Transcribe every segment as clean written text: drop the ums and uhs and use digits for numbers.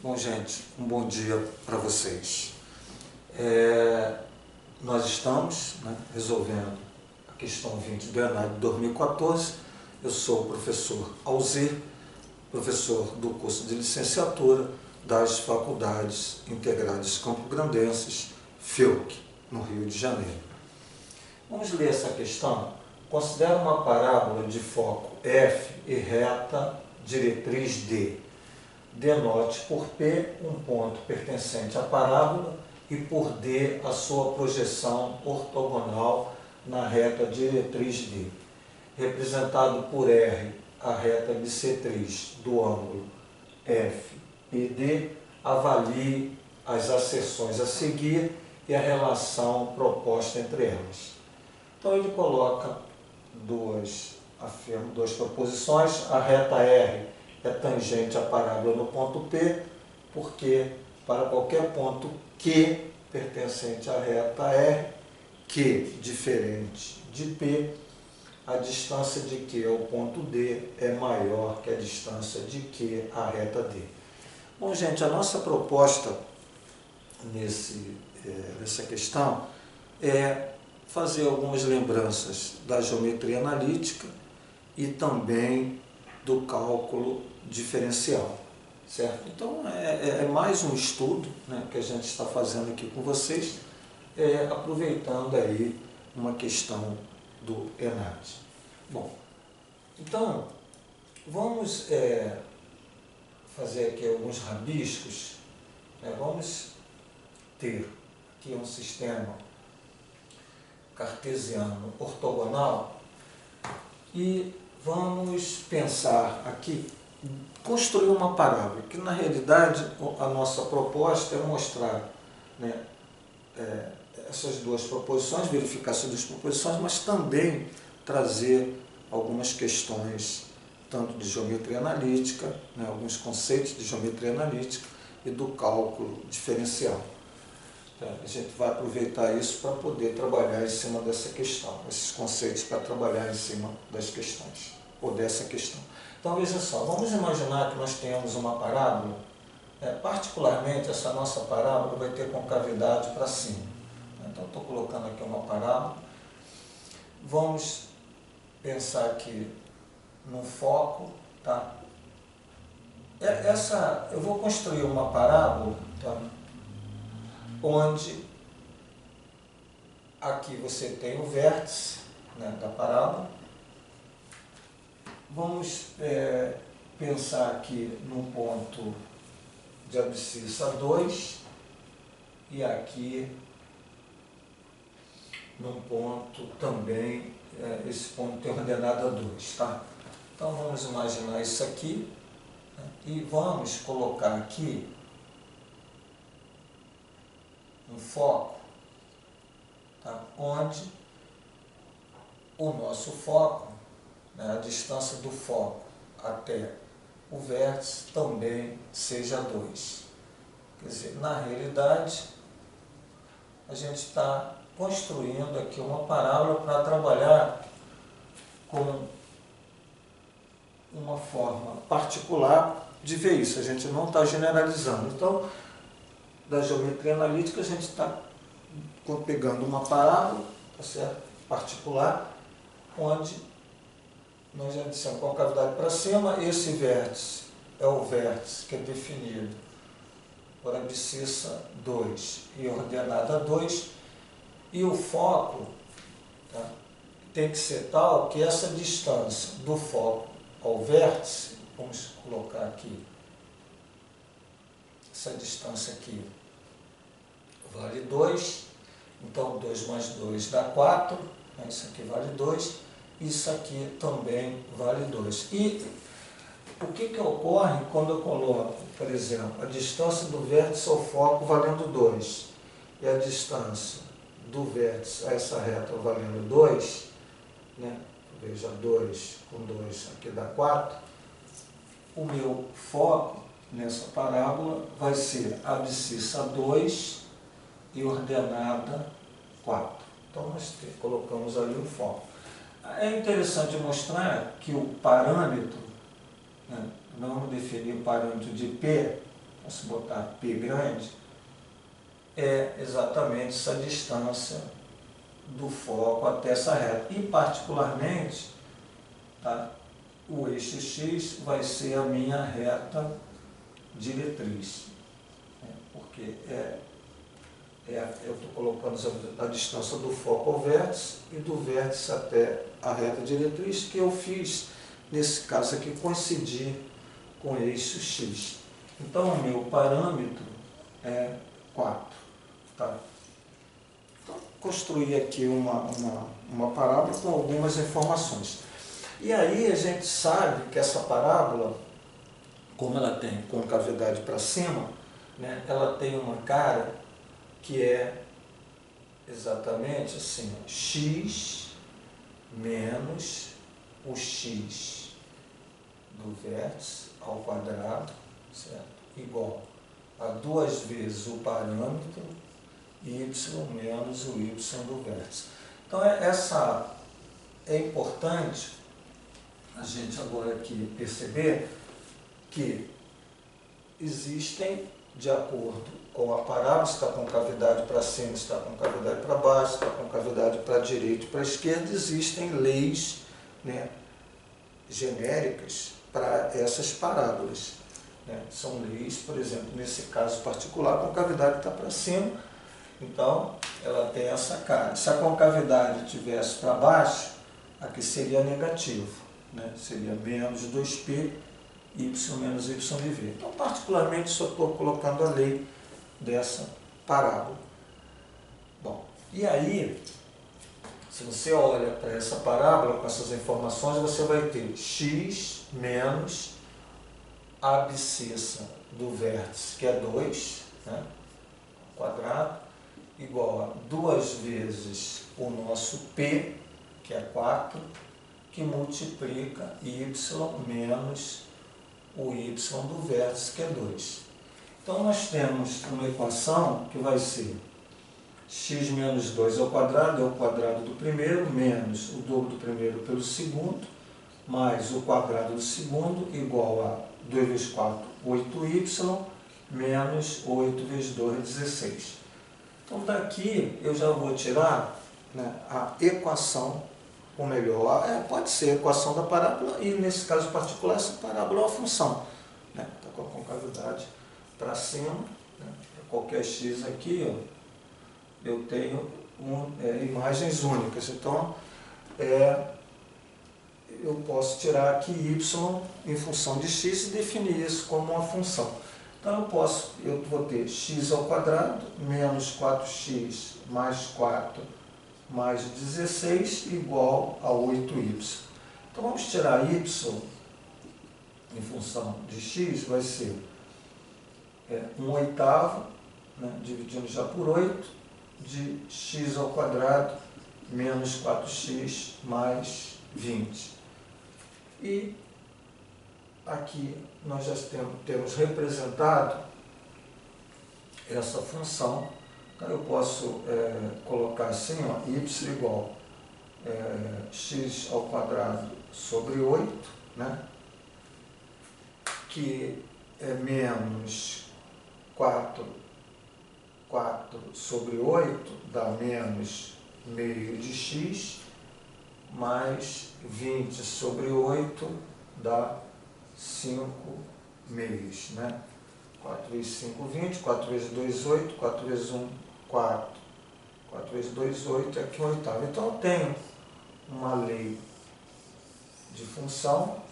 Bom, gente, um bom dia para vocês. Nós estamos resolvendo a questão 20 do ENAD de 2014. Eu sou o professor Alzir, professor do curso de licenciatura das Faculdades Integradas Campo-Grandenses, FEUC, no Rio de Janeiro. Vamos ler essa questão. Considera uma parábola de foco F e reta diretriz D. Denote por P um ponto pertencente à parábola e por D a sua projeção ortogonal na reta diretriz D. Representado por R a reta bissetriz do ângulo F e D, avalie as asserções a seguir e a relação proposta entre elas. Então ele coloca duas proposições. A reta R é tangente à parábola no ponto P, porque para qualquer ponto Q pertencente à reta R, Q diferente de P, a distância de Q ao ponto D é maior que a distância de Q à reta D. Bom, gente, a nossa proposta nessa questão é fazer algumas lembranças da geometria analítica e também do cálculo diferencial, certo? Então, é mais um estudo que a gente está fazendo aqui com vocês, aproveitando aí uma questão do ENAD. Bom, então, vamos fazer aqui alguns rabiscos. Vamos ter aqui um sistema cartesiano ortogonal e vamos pensar aqui, construir uma parábola, que na realidade a nossa proposta é mostrar essas duas proposições, verificar essas duas proposições, mas também trazer algumas questões, tanto de geometria analítica, alguns conceitos de geometria analítica e do cálculo diferencial. A gente vai aproveitar isso para poder trabalhar em cima dessa questão, esses conceitos para trabalhar em cima das questões, ou dessa questão. Então, veja só, vamos imaginar que nós tenhamos uma parábola, particularmente essa nossa parábola vai ter concavidade para cima. Então, estou colocando aqui uma parábola. Vamos pensar aqui no foco, tá? Eu vou construir uma parábola, tá? Onde aqui você tem o vértice da parábola. Vamos pensar aqui num ponto de abscissa 2 e aqui num ponto também, esse ponto tem ordenada 2, tá? Então vamos imaginar isso aqui, e vamos colocar aqui um foco, tá? Onde o nosso foco, a distância do foco até o vértice também seja 2. Quer dizer, na realidade, a gente está construindo aqui uma parábola para trabalhar com uma forma particular de ver isso. A gente não está generalizando. Então, da geometria analítica, a gente está pegando uma parábola, tá certo? Particular, onde nós já dissemos concavidade para cima. Esse vértice é o vértice que é definido por abscissa 2 e ordenada 2, e o foco, tá, tem que ser tal que essa distância do foco ao vértice, vamos colocar aqui, essa distância aqui vale 2, então 2 mais 2 dá 4, isso aqui vale 2, isso aqui também vale 2. E o que ocorre quando eu coloco, por exemplo, a distância do vértice ao foco valendo 2 e a distância do vértice a essa reta valendo 2, veja, 2 com 2 aqui dá 4, o meu foco nessa parábola vai ser abscissa 2 e ordenada 4. Então nós colocamos ali o foco. É interessante mostrar que o parâmetro, vamos definir o parâmetro de P, se botar P grande, é exatamente essa distância do foco até essa reta. E particularmente, tá, o eixo X vai ser a minha reta diretriz, né? Porque eu estou colocando a distância do foco ao vértice e do vértice até a reta diretriz, que eu fiz, nesse caso aqui, coincidir com o eixo X. Então, o meu parâmetro é 4. Tá? Então, construí aqui uma parábola com algumas informações. E aí a gente sabe que essa parábola, como ela tem concavidade para cima, né, ela tem uma cara que é exatamente assim, ó, x menos o x do vértice ao quadrado, certo? Igual a 2 vezes o parâmetro y menos o y do vértice. Então, é importante a gente agora aqui perceber que existem, de acordo com a parábola, se está com cavidade para cima, se está com cavidade para baixo, se está com cavidade para a direita e para a esquerda, existem leis, né, genéricas para essas parábolas, né? São leis, por exemplo, nesse caso particular, a concavidade está para cima, então ela tem essa cara. Se a concavidade estivesse para baixo, aqui seria negativo, né? Seria menos 2π, y menos y de v. Então, particularmente, só estou colocando a lei dessa parábola. Bom, e aí, se você olha para essa parábola com essas informações, você vai ter x menos a abscissa do vértice, que é 2, né, quadrado, igual a 2 vezes o nosso p, que é 4, que multiplica y menos o y do vértice, que é 2. Então, nós temos uma equação que vai ser x menos 2 ao quadrado, é o quadrado do primeiro, menos o dobro do primeiro pelo segundo, mais o quadrado do segundo, igual a 2 vezes 4, 8y, menos 8 vezes 2, 16. Então, daqui eu já vou tirar, né, a equação, ou melhor, pode ser a equação da parábola, e nesse caso particular, essa parábola é uma função. Né? Está com a concavidade para cima, né? Qualquer x aqui, ó, eu tenho imagens únicas. Então, eu posso tirar aqui y em função de x e definir isso como uma função. Então, eu vou ter x ao quadrado menos 4x mais 4 mais 16 igual a 8y. Então, vamos tirar y em função de x, vai ser 1/8, né, dividindo já por 8, de x ao quadrado menos 4x mais 20. E aqui nós já temos representado essa função. Então, eu posso colocar assim, ó, y igual x ao quadrado sobre 8, né, que é menos 4 sobre 8, dá menos meio de x, mais 20 sobre 8 dá 5 meios, né? 4 vezes 5, 20, 4 vezes 2, 8, 4 vezes 1, 4, 4 vezes 2, 8, aqui 1/8. Então, eu tenho uma lei de função,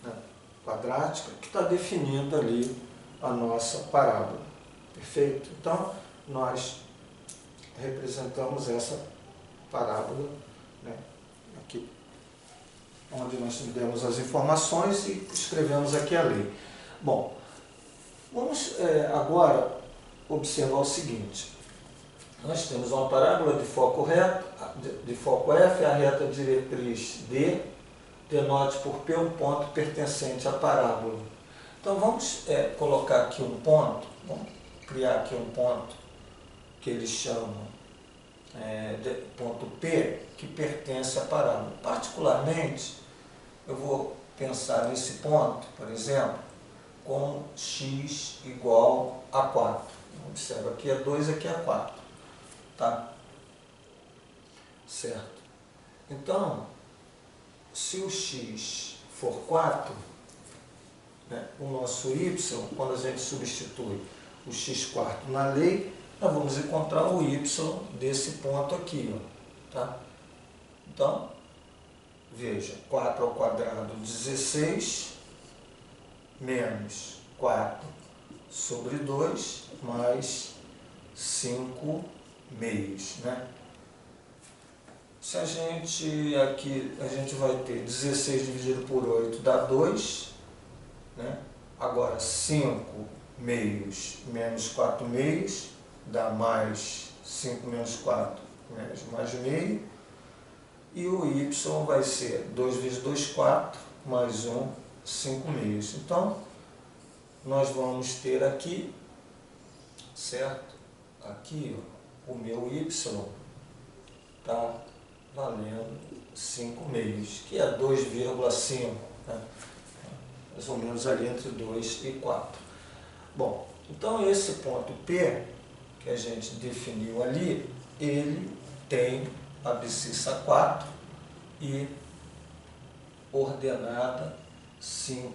né, quadrática, que está definindo ali a nossa parábola. Perfeito? Então, nós representamos essa parábola, né, aqui, onde nós demos as informações e escrevemos aqui a lei. Bom, vamos agora observar o seguinte. Nós temos uma parábola de foco reto, de foco F, a reta diretriz D, denote por P um ponto pertencente à parábola. Então, vamos colocar aqui um ponto, vamos criar aqui um ponto que eles chamam de ponto P, que pertence à parábola. Particularmente, eu vou pensar nesse ponto, por exemplo, com x igual a 4. Observa, aqui é 2, aqui é 4. Tá? Certo? Então, se o x for 4, né, o nosso y, quando a gente substitui o x quarto na lei, nós vamos encontrar o y desse ponto aqui. Ó, tá? Então, veja, 4 ao quadrado, 16, menos 4 sobre 2, mais 5 meios, né? Se a gente aqui, a gente vai ter 16 dividido por 8 dá 2, né? Agora 5 meios menos 4 meios dá mais 5 menos 4, menos mais meio. E o y vai ser 2 vezes 2, 4, mais 1, 5 meios. Então, nós vamos ter aqui, certo? Aqui, ó, o meu y está valendo 5 meios, que é 2,5, né? Mais ou menos ali entre 2 e 4. Bom, então esse ponto P, que a gente definiu ali, ele tem abscissa 4 e ordenada 5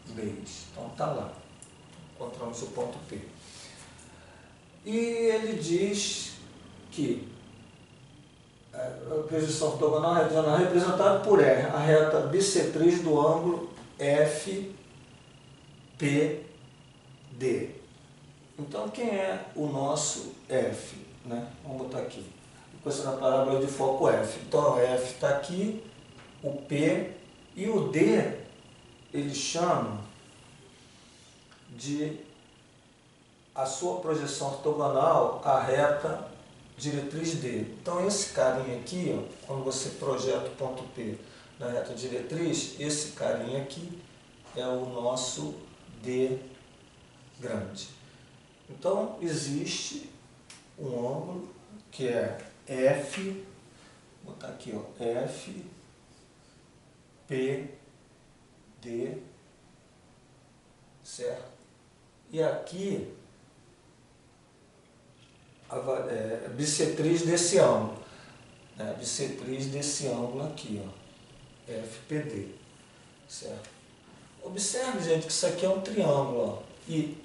meios. Então está lá, encontramos o ponto P. E ele diz que a projeção ortogonal é representada por R, a reta bissetriz do ângulo FPD. Então, quem é o nosso F? Né? Vamos botar aqui. Equação da parábola de foco F. Então, o F está aqui, o P e o D, ele chama de a sua projeção ortogonal à reta diretriz D. Então, esse carinha aqui, ó, quando você projeta o ponto P na reta diretriz, esse carinha aqui é o nosso D grande. Então, existe um ângulo que é F, vou botar aqui, ó, F, P, D, certo? E aqui, a bissetriz desse ângulo, né? Bissetriz desse ângulo aqui, ó, FPD, certo? Observe, gente, que isso aqui é um triângulo, ó, e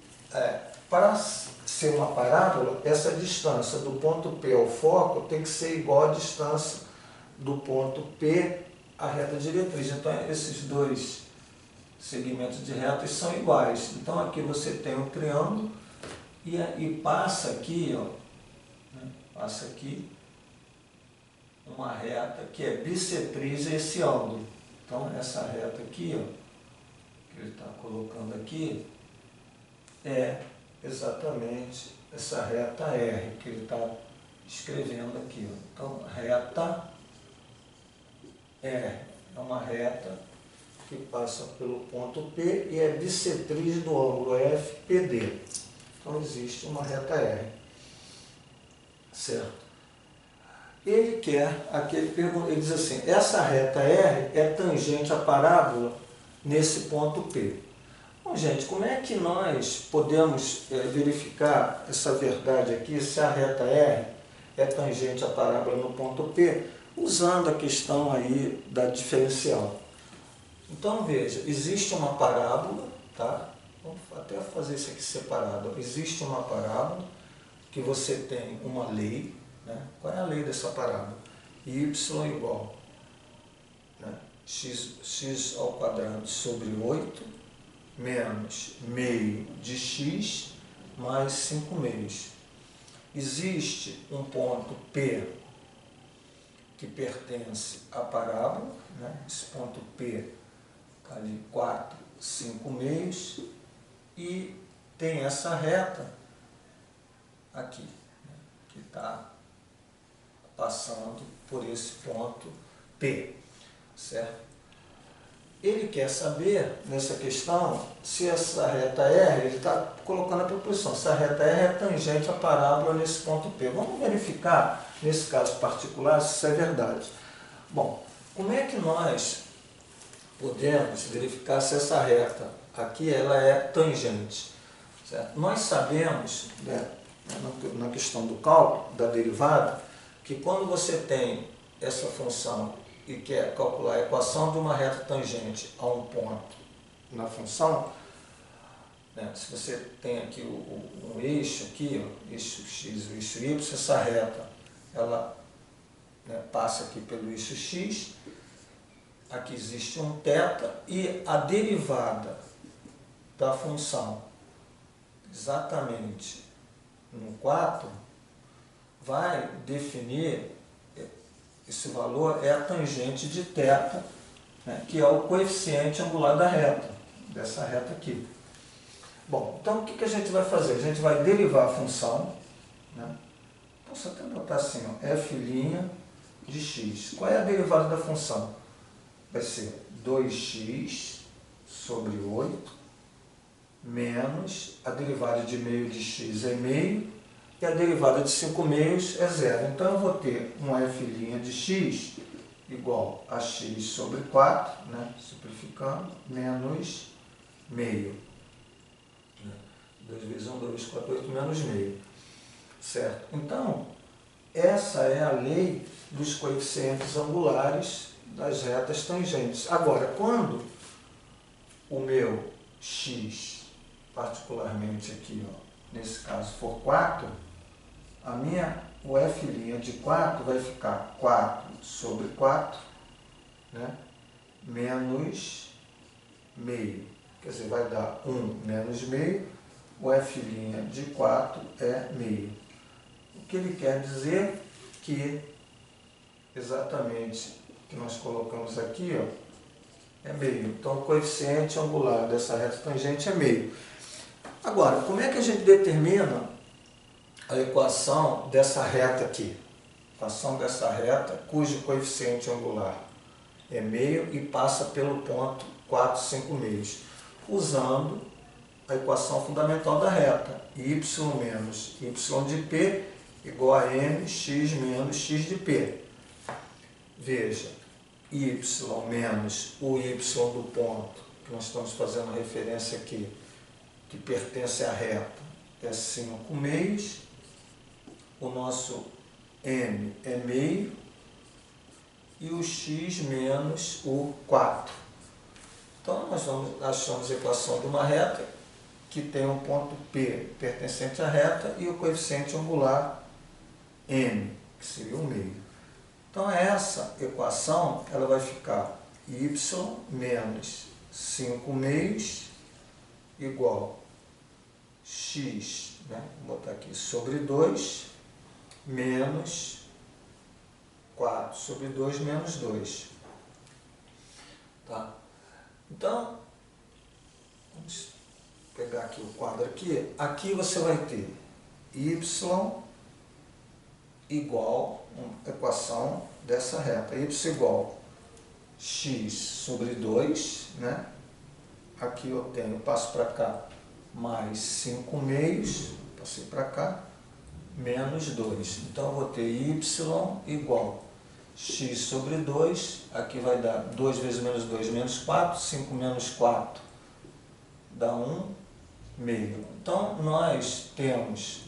para ser uma parábola, essa distância do ponto P ao foco tem que ser igual à distância do ponto P à reta diretriz. Então, esses dois segmentos de retas são iguais. Então, aqui você tem um triângulo e passa aqui, ó, né, passa aqui uma reta que é bissetriz a esse ângulo. Então, essa reta aqui, ó, que ele está colocando aqui, é exatamente essa reta R que ele está escrevendo aqui. Ó. Então, reta R é uma reta que passa pelo ponto P e é bissetriz do ângulo FPD. Então, existe uma reta R. Certo? Ele quer, aqui ele diz assim, essa reta R é tangente à parábola nesse ponto P. Bom, gente, como é que nós podemos verificar essa verdade aqui, se a reta R é tangente à parábola no ponto P, usando a questão aí da diferencial? Então, veja, existe uma parábola, tá? Vamos até fazer isso aqui separado. Existe uma parábola que você tem uma lei, né? Qual é a lei dessa parábola? Y igual, né, x ao quadrado sobre 8, menos meio de x mais 5 meios. Existe um ponto P que pertence à parábola, né? Esse ponto P está ali 4, 5 meios, e tem essa reta aqui, né, que está passando por esse ponto P, certo? Ele quer saber, nessa questão, se essa reta R, ele está colocando a proposição, se a reta R é tangente à parábola nesse ponto P. Vamos verificar, nesse caso particular, se isso é verdade. Bom, como é que nós podemos verificar se essa reta aqui ela é tangente. Certo? Nós sabemos, né, na questão do cálculo da derivada, que quando você tem essa função e quer calcular a equação de uma reta tangente a um ponto na função, né, se você tem aqui um eixo aqui, ó, eixo x e o eixo y, essa reta ela, né, passa aqui pelo eixo x, aqui existe um θ e a derivada da função exatamente no 4 vai definir, esse valor é a tangente de θ, né, que é o coeficiente angular da reta, dessa reta aqui. Bom, então o que a gente vai fazer? A gente vai derivar a função, né? Posso até botar assim, ó, f' de x. Qual é a derivada da função? Vai ser 2x sobre 8 menos a derivada de meio de x é meio e a derivada de 5 meios é zero. Então eu vou ter um f' de x igual a x sobre 4, né, simplificando, menos meio. 2 vezes 1, 2, 4, 8, menos meio. Certo? Então, essa é a lei dos coeficientes angulares das retas tangentes. Agora, quando o meu x, particularmente aqui, ó, nesse caso for 4, o f' de 4 vai ficar 4 sobre 4, né, menos meio. Quer dizer, vai dar 1 menos meio, o f' de 4 é meio. O que ele quer dizer que exatamente o que nós colocamos aqui, ó, é meio. Então o coeficiente angular dessa reta tangente é meio. Agora, como é que a gente determina a equação dessa reta aqui? Equação dessa reta cujo coeficiente angular é meio e passa pelo ponto 4, 5 meios, usando a equação fundamental da reta, y menos y de p igual a mx menos x de p. Veja, y menos o y do ponto, que nós estamos fazendo referência aqui, que pertence à reta, é 5 meios, o nosso m é meio, e o x menos o 4. Então, nós achamos a equação de uma reta que tem um ponto P pertencente à reta e o coeficiente angular m, que seria o meio. Então, essa equação ela vai ficar y menos 5 meios igual x, né? Vou botar aqui, sobre 2 menos 4 sobre 2 menos 2. Tá? Então, vamos pegar aqui o quadro aqui. Aqui você vai ter y igual, uma equação dessa reta, y igual x sobre 2, né? Aqui eu tenho, passo para cá, mais 5 meios, passei para cá, menos 2. Então eu vou ter y igual x sobre 2, aqui vai dar 2 vezes menos 2, menos 4, 5 menos 4 dá 1 meio. Então nós temos,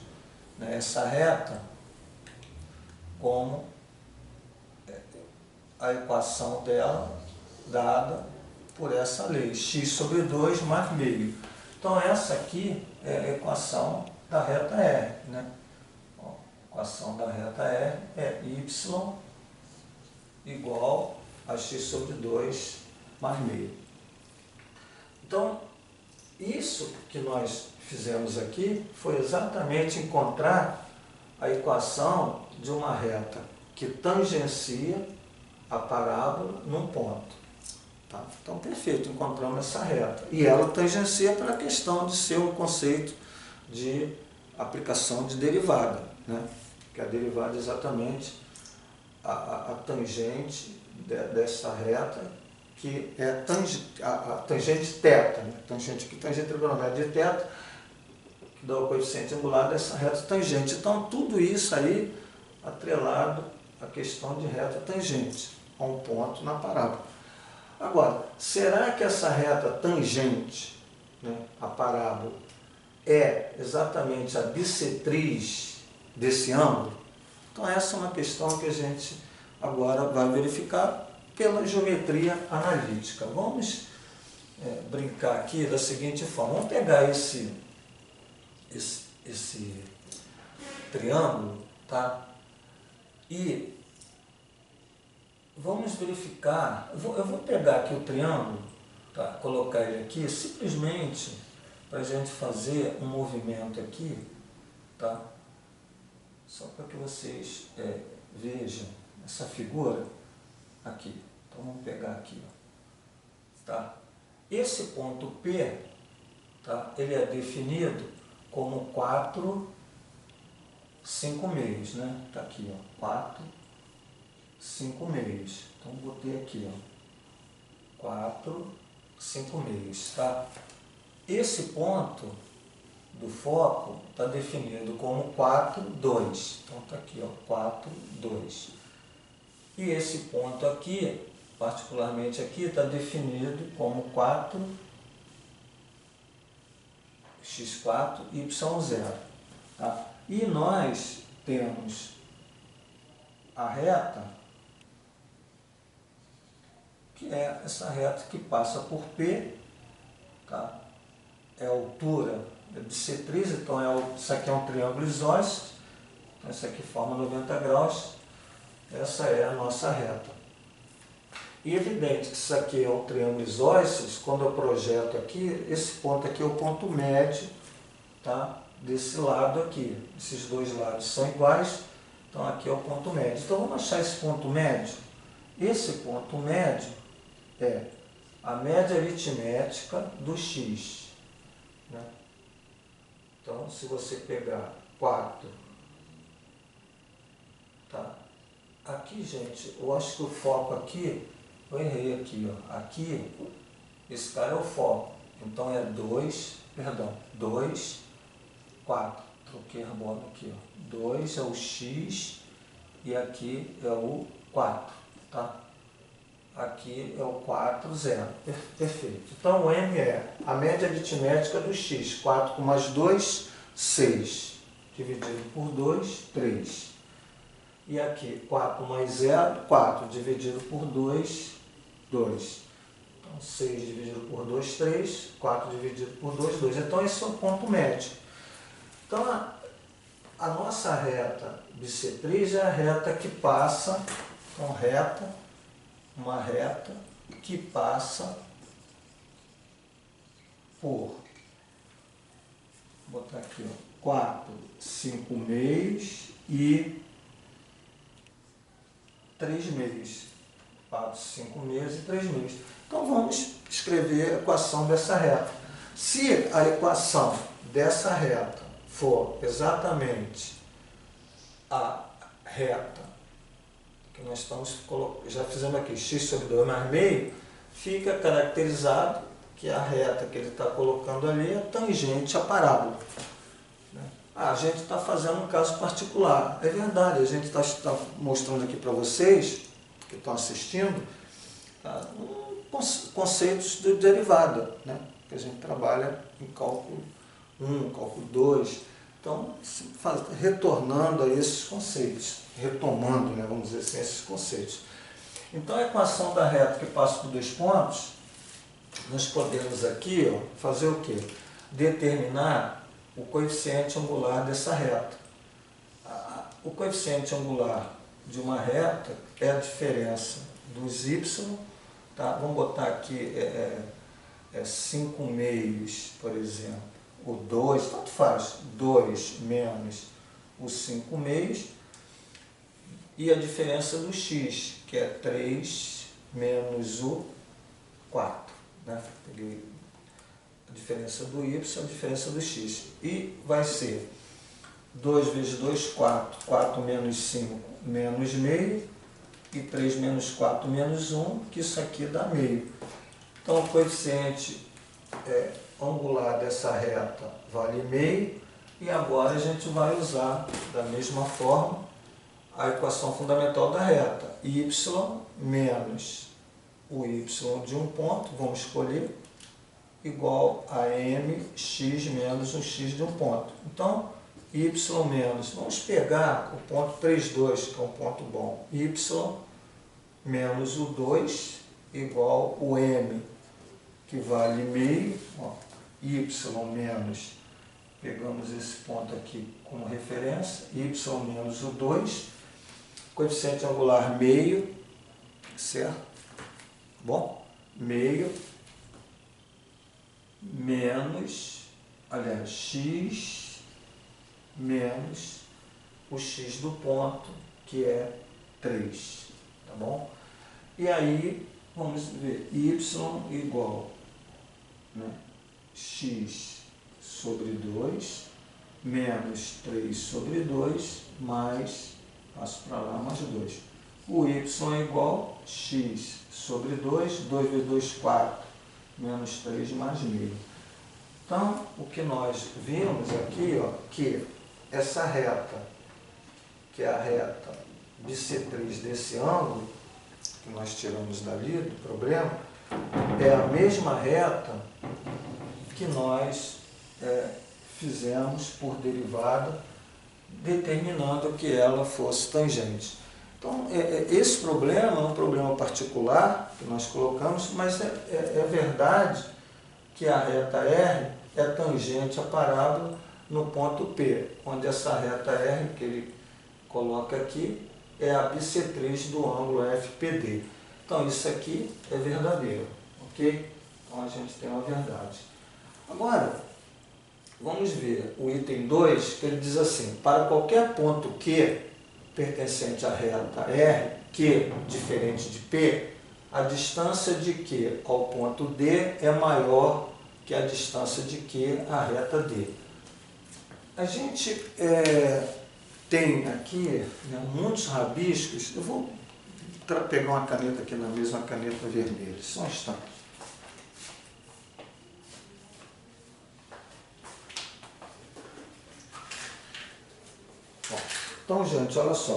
né, essa reta como a equação dela dada por essa lei, x sobre 2 mais meio. Então essa aqui é a equação da reta R, né? Ó, a equação da reta R é y igual a x sobre 2 mais meio. Então, isso que nós fizemos aqui foi exatamente encontrar a equação de uma reta que tangencia a parábola num ponto. Tá? Então, perfeito, encontramos essa reta. E ela tangencia pela questão de ser um conceito de aplicação de derivada, né? Que a derivada é exatamente a tangente dessa reta, que é a tangente θ, né? Tangente trigonométrica de θ, que dá o coeficiente angular dessa reta tangente. Então, tudo isso aí atrelado à questão de reta tangente, a um ponto na parábola. Agora, será que essa reta tangente a parábola, é exatamente a bissetriz desse ângulo? Então essa é uma questão que a gente agora vai verificar pela geometria analítica. Vamos brincar aqui da seguinte forma. Vamos pegar esse triângulo, tá? E vamos verificar. Eu vou pegar aqui o triângulo, tá? Colocar ele aqui simplesmente para a gente fazer um movimento aqui, tá? Só para que vocês vejam essa figura aqui. Então vamos pegar aqui, ó, tá? Esse ponto P, tá? Ele é definido como 4, 5 meios, né? Tá aqui, ó, 4, 5 meios. Então botei aqui, ó, 4, 5 meios, tá? Esse ponto do foco está definido como 4, 2. Então está aqui, ó, 4, 2. E esse ponto aqui, particularmente aqui, está definido como 4, x4, y0. Tá? E nós temos a reta, que é essa reta que passa por P, tá? É a altura da bissetriz, então isso aqui é um triângulo isósceles, então isso aqui forma 90 graus, essa é a nossa reta. E é evidente que isso aqui é um triângulo isósceles, quando eu projeto aqui, esse ponto aqui é o ponto médio, tá? Desse lado aqui. Esses dois lados são iguais, então aqui é o ponto médio. Então vamos achar esse ponto médio. Esse ponto médio é a média aritmética do x. Né? Então, se você pegar 4, tá? Aqui, gente, eu acho que o foco aqui, eu errei aqui, ó. Aqui, esse cara é o foco. Então é 2, 4. Troquei a bola aqui, ó. 2 é o x e aqui é o 4, tá? Aqui é o 4, 0. Perfeito. Então, o M é a média aritmética do x. 4 com mais 2, 6. Dividido por 2, 3. E aqui, 4 mais 0, 4. Dividido por 2, 2. Então, 6 dividido por 2, 3. 4 dividido por 2, 2. Então, esse é o ponto médio. Então, a nossa reta bissetriz é a reta que passa, então, uma reta que passa por, vou botar aqui, ó, 4, 5 meios e 3 meios. 4, 5 meios e 3 meios. Então vamos escrever a equação dessa reta. Se a equação dessa reta for exatamente a reta que nós estamos já fizemos aqui, x sobre 2 mais meio, fica caracterizado que a reta que ele está colocando ali é tangente à parábola. A gente está fazendo um caso particular. É verdade, a gente está mostrando aqui para vocês, que estão assistindo, conceitos de derivada, né? Que a gente trabalha em cálculo 1, cálculo 2. Então, retornando a esses conceitos, retomando, né, vamos dizer assim, esses conceitos. Então, a equação da reta que passa por 2 pontos, nós podemos aqui, ó, fazer o quê? Determinar o coeficiente angular dessa reta. O coeficiente angular de uma reta é a diferença dos y, tá? Vamos botar aqui 5 meios, por exemplo, o 2, tanto faz, 2 menos os 5 meios, e a diferença do x, que é 3 menos o 4. Né? Peguei a diferença do y, a diferença do x. E vai ser 2 vezes 2, 4. 4 menos 5, menos meio. E 3 menos 4, menos 1, que isso aqui dá meio. Então, o coeficiente angular dessa reta vale meio. E agora a gente vai usar, da mesma forma, a equação fundamental da reta. Y menos o y de um ponto, vamos escolher, igual a mx menos um x de um ponto. Então, y menos, vamos pegar o ponto 3,2, que é um ponto bom, y menos o 2 igual o m, que vale meio, ó, y menos, pegamos esse ponto aqui como referência, y menos o 2, coeficiente angular meio, certo? Bom, meio menos, aliás, x menos o x do ponto, que é 3, tá bom? E aí, vamos ver, y igual, né, x sobre 2, menos 3 sobre 2, mais, passo para lá, mais 2. O y é igual a x sobre 2, 2 vezes 2, 4, menos 3 mais meio. Então, o que nós vimos aqui, ó, que essa reta, que é a reta bissetriz desse ângulo, que nós tiramos dali do problema, é a mesma reta que nós fizemos por derivada, determinando que ela fosse tangente. Então, esse problema é um problema particular que nós colocamos, mas é verdade que a reta R é tangente à parábola no ponto P, onde essa reta R, que ele coloca aqui, é a bissetriz do ângulo FPD. Então, isso aqui é verdadeiro, ok? Então, a gente tem uma verdade. Agora, vamos ver o item 2, que ele diz assim: para qualquer ponto Q pertencente à reta R, Q diferente de P, a distância de Q ao ponto D é maior que a distância de Q à reta D. A gente tem aqui, né, muitos rabiscos. Eu vou pegar uma caneta aqui na mesa, uma caneta vermelha, só um instante. Então, gente, olha só,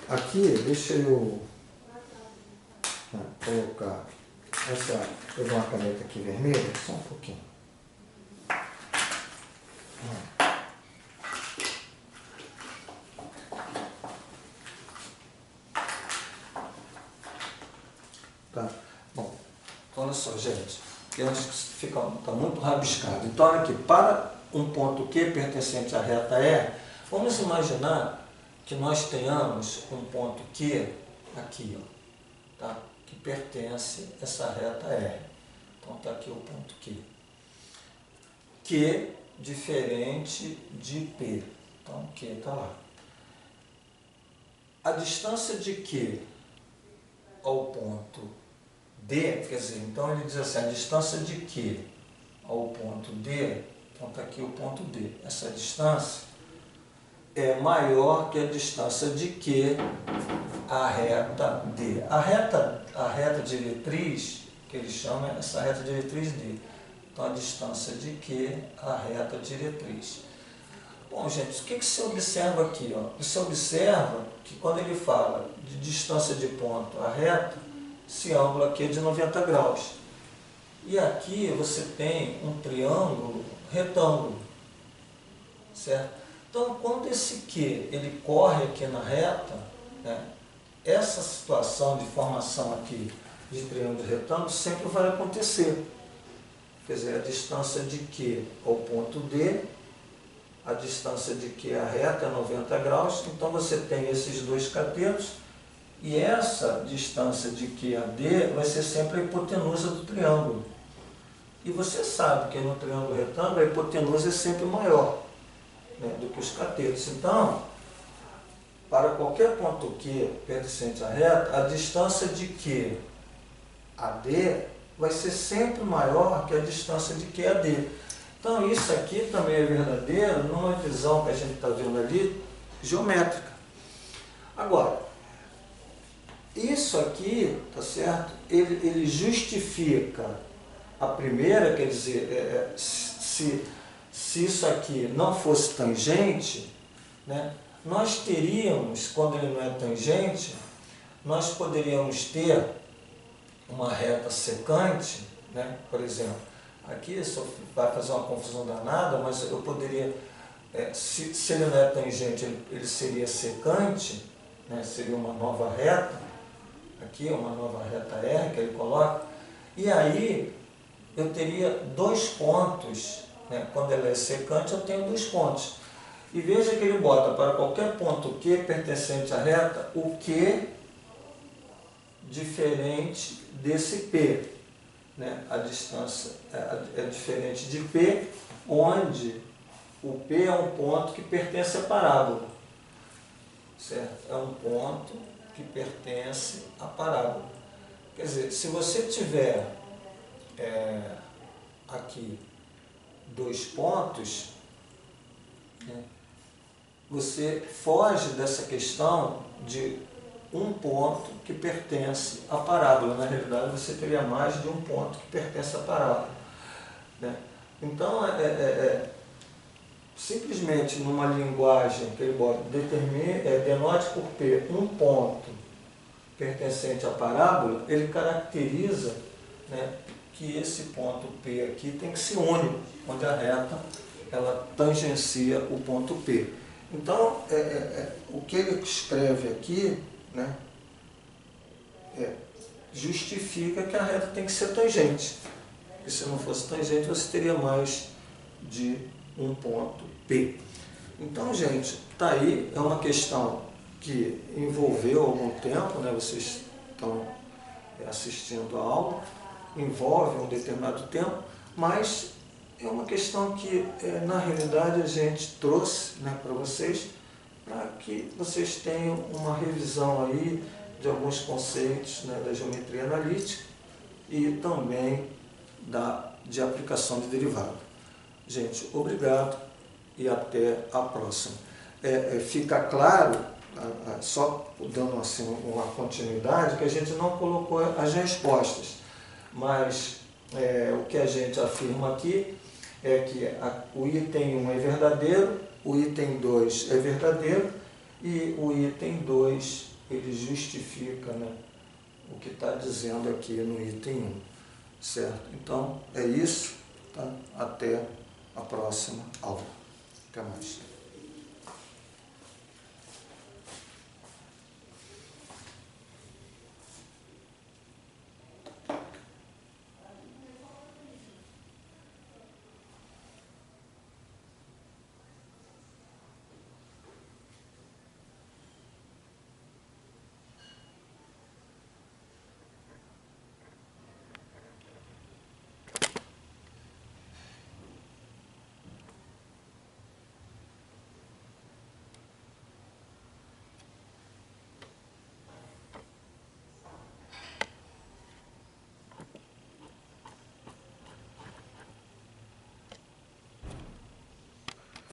aqui deixa eu colocar essa, pegar uma caneta aqui vermelha, só um pouquinho. Tá? Bom, então olha só, gente, que antes está muito rabiscado. Então, olha aqui, para um ponto Q pertencente à reta R, vamos imaginar que nós tenhamos um ponto Q aqui, ó, tá? Que pertence a essa reta R. Então, está aqui o ponto Q. Q diferente de P. Então, Q está lá. A distância de Q ao ponto D, quer dizer, então ele diz assim, a distância de Q ao ponto D, então está aqui o ponto D. Essa distância é maior que a distância de Q à reta D. A reta diretriz, que ele chama, é essa reta diretriz D. Então, a distância de Q à reta diretriz. Bom, gente, o que você observa aqui? Ó? Você observa que quando ele fala de distância de ponto à reta, esse ângulo aqui é de 90 graus. E aqui você tem um triângulo retângulo, certo? Então, quando esse Q ele corre aqui na reta, né, essa situação de formação aqui de triângulo retângulo sempre vai acontecer. Quer dizer, a distância de Q ao ponto D, a distância de Q à reta é 90 graus, então você tem esses dois catetos, e essa distância de Q a D vai ser sempre a hipotenusa do triângulo. E você sabe que no triângulo retângulo a hipotenusa é sempre maior, né, do que os catetos. Então, para qualquer ponto Q pertencente à reta, a distância de Q a D vai ser sempre maior que a distância de Q a D. Então, isso aqui também é verdadeiro numa visão que a gente está vendo ali, geométrica. Agora, isso aqui, tá certo? Ele justifica a primeira, quer dizer, se isso aqui não fosse tangente, né, nós teríamos, quando ele não é tangente, nós poderíamos ter uma reta secante, né, por exemplo, Aqui isso vai fazer uma confusão danada, mas eu poderia, se ele não é tangente, ele seria secante, né? Seria uma nova reta, aqui uma nova reta R que ele coloca, e aí eu teria 2 pontos, né? Quando ela é secante eu tenho 2 pontos. E veja que ele bota para qualquer ponto Q pertencente à reta, o Q diferente desse P. Né? A distância é diferente de P, onde o P é um ponto que pertence à parábola. Certo? É um ponto que pertence à parábola. Quer dizer, se você tiver aqui 2 pontos, né, você foge dessa questão de um ponto que pertence à parábola. Na realidade, você teria mais de um ponto que pertence à parábola. Né? Então, simplesmente numa linguagem que ele bota, denote por P um ponto pertencente à parábola, ele caracteriza, né, que esse ponto P aqui tem que ser único, onde a reta ela tangencia o ponto P. Então, o que ele escreve aqui, né, justifica que a reta tem que ser tangente. Porque se não fosse tangente, você teria mais de um ponto P. Então, gente, está aí, é uma questão que envolveu algum tempo, né, vocês estão assistindo a aula, envolve um determinado tempo, mas é uma questão que, na realidade, a gente trouxe, né, para vocês, para que vocês tenham uma revisão aí de alguns conceitos, né, da geometria analítica e também de aplicação de derivada. Gente, obrigado e até a próxima. Fica claro, só dando assim uma continuidade, que a gente não colocou as respostas, mas o que a gente afirma aqui é que o item 1 é verdadeiro, o item 2 é verdadeiro e o item 2 ele justifica, né, o que está dizendo aqui no item 1, certo? Então é isso, tá? Até a próxima aula. Até mais.